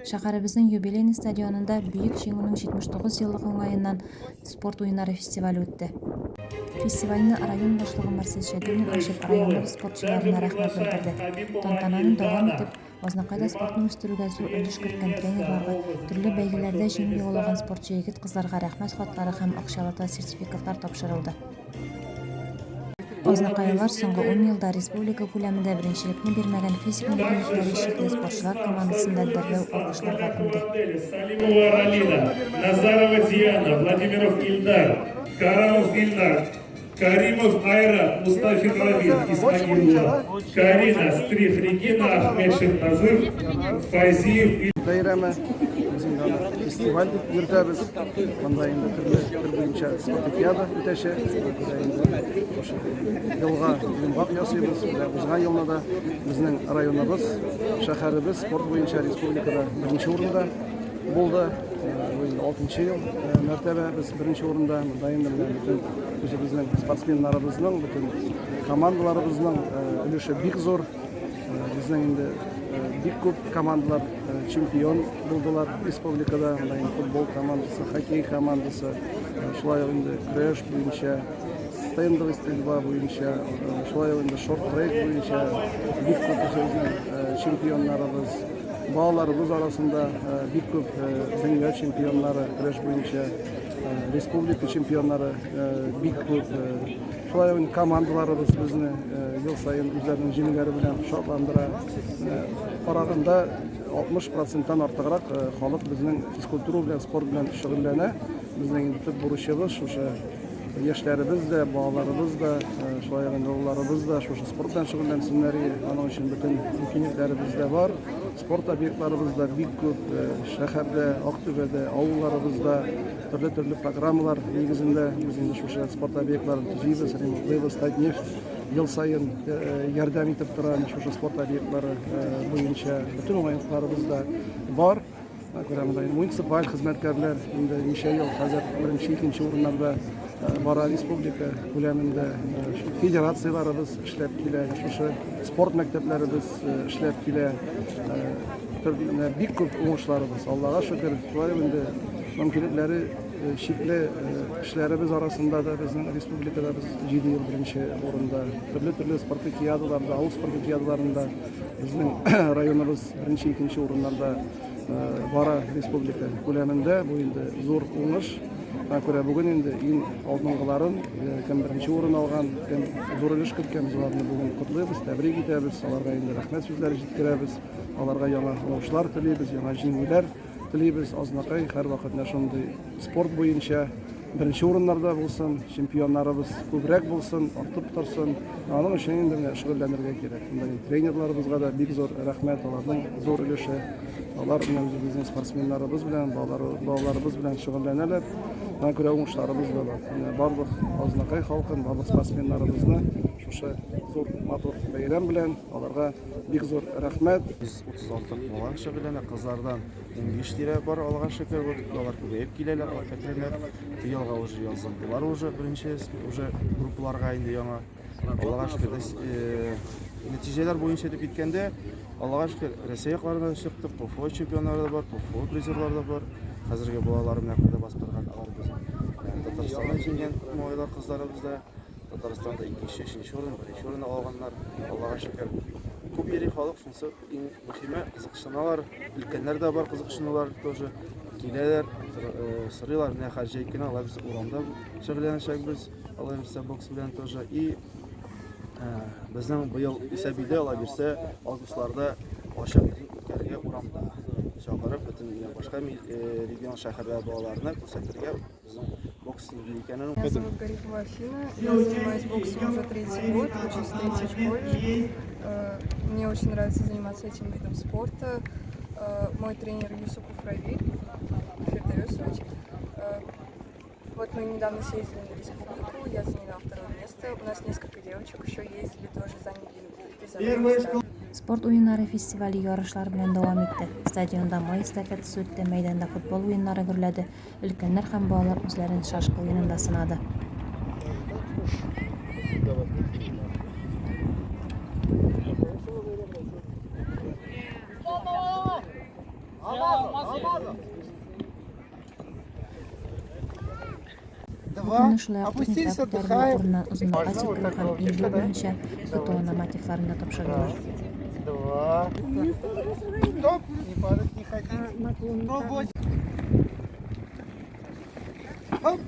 Шәһәребезнең юбилейный стадионында Бөек Җиңүнең 79 еллык уңаеннан спорт уеннары фестивале үтте. Фестивальне район башлыгы Марсель Шәдүнов ачып, районның спортчыларына рәхмәт белдерде. Тантананы дәвам итеп, Азнакайда спортны үстерүгә зур өлеш керткән тренерларга, төрле бәйгеләрдә җиңү яулаган спортчы егет-кызларга рәхмәт хатлары һәм акчалата сертификатлар тапшырылды. Азнакайлар соңгы 10 елда республика күләмендә беренчелекне бирмәгән физик мөмкинлекләре чикле спортчылар командасында дәррәү алкышларга күнде. Салимова Ралина, Назарова Диана, Владимиров Ильдар, Карамов Ильдар, Каримов Айра, Мустафин Равин, Исмагилова, Карина Стрих, Регина Ахмедшин Назыр, Файзиев Bayramı bizim festival yürütəbiz. Bunda indi türlü boyunca spirtifiyada ötəşi. Yolga yumğaq yasıyız. Uzgan yolda da bizning rayonumuz, şəhərimiz sport boyunca respublikada birinci orunda buldu. 6 yıl mərtəbə biz birinci orunda dayında bütün bizning sportsmenlarımızın, bütün komandalarımızın ülüşü big zor. Bizning indi big көп командалар чемпион булдылар республикада. Футбол командасы, хоккей командасы, шулай инде күрәш буенча, стендовый стрельба буенча, шулай инде шорт-трек буенча бик көп чемпионнарыбыз, балаларыбыз арасында бик көп дөнья чемпионнары көрәш буенча, республика чемпионнары бик көп. Шулай командаларыбыз безне ел сайын үзләренең җиңүләре белән шатландыра. Караганда 60%-тан артыграк халык безнең физкультура белән, спорт белән шөгыльләнә. Безнең төп бурычыбыз шушы яшьләребез дә, балаларыбыз да, шулай угылларыбыз да шушы спорт белән шөгыльләнсеннәр. Аның өчен бөтен мөмкинлекләребез дә бар. Спорт объектларыбыз да бик күп. Шәһәрдә, Актүбәдә, авылларыбызда төрле программалар нигезендә без инде шушы спорт объектларын төзибез, ремонтлыйбыз. Татнефть ел сайын ярдәм итеп тора шушы спорт объектлары буенча. Bütün уңайлыкларыбыз да бар. Муниципаль хезмәткәрләр инде ничә ел хәзер беренче, икенче урыннарда бара республика күләмендә. Федерацияларыбыз эшләп килә, шушы спорт мәктәпләребез эшләп килә. Бик күп уңышларыбыз, Аллага шөкер, шулай инде мөмкинлекләре чикле эшләребез арасында да безнең республикада без 7 ел беренче урында. Төрле спартакиадаларда, авыл спартакиадаларында безнең районыбыз беренче, икенче урыннарда бара республика күләмендә. Бу инде зур уңыш. Күрә бүген инде иң алдынгыларын кем беренче урын алган, кем зур өлеш керткән, аларны бүген котлыйбыз, тәбрик итәбез, аларга инде рәхмәт сүзләре җиткерәбез. Аларга яңа уңышлар телибез, яңа җиңүләр телибез. Азнакай һәрвакытта шундый спорт буенча беренче урыннарда булсын, чемпионнарыбыз күбрәк булсын, артып торсын. Аның өчен инде шөгыльләнергә кирәк. Тренерларыбызга да бик зур рәхмәт, аларның зур өлеше. Алар безнең спортсменнарыбыз белән, балаларыбыз белән шөгыльләнәләр. Күрә уңышларыбыз да бар. Барлык Азнакай халкын, барлык спортсменнарыбызны шушы зур матур бәйрәм белән аларга бик зур рәхмәт. 136 бала шөгыльләнә, кызлардан 15 тирә бар, Аллага шөкер, алар күбәеп киләләр, әкренләп. Елга уже язылдылар, уже беренче группаларга инде яңа. Аллага шөкер, нәтиҗәләр буенча дип әйткәндә, Аллага шөкер, Россия якларында чыкты, ПФО чемпионнары да бар, ПФО призерлар да бар. Хәзерге балаларым нәкъдә бастырган алар без. Татарстаннан җиңгән малайлар, кызларыбыз да Татарстанда 2-нче, 3-нче урын, 1-нче урын алганнар. Аллага шөкер. Күп йөри халык, шунысы иң мөһиме, кызыксыналар. Өлкәннәр дә бар, кызыксыналар тоже. Киләләр, сорыйлар, менә хәҗәй кенә алар без урамда шөгыльләнәчәкбез. Алар берсе бокс белән тоже. И безнең быел исәбидә алар берсе августларда ачык үткәргә урамда чакырып, бөтен башка регион шәһәрләр балаларына күрсәтергә безнең бокс икәнен. Меня зовут Гарипова Афина, я занимаюсь боксом уже 3-й год, учусь в 3-й школе. Мне очень нравится заниматься этим видом спорта. Мой тренер Юсупов Равиль Фердоусович. Вот мы недавно съездили на республику, я заняла 2-е место. У нас несколько девочек еще ездили, тоже заняли призовые места. Спорт уеннары фестивале ярышлар белән дәвам итте. Стадионда май эстафетасы үтте, мәйданда футбол уеннары гөрләде. Өлкәннәр һәм балалар үзләрен шашка уенында сынады. Күнне шулай ук техник тәкъдирле урыннан узынлыкка сикерү һәм иңлүү буенча ФТО номативларын да тапшырдылар. 2. Стоп! Не падать не ходи. 108. Хоп!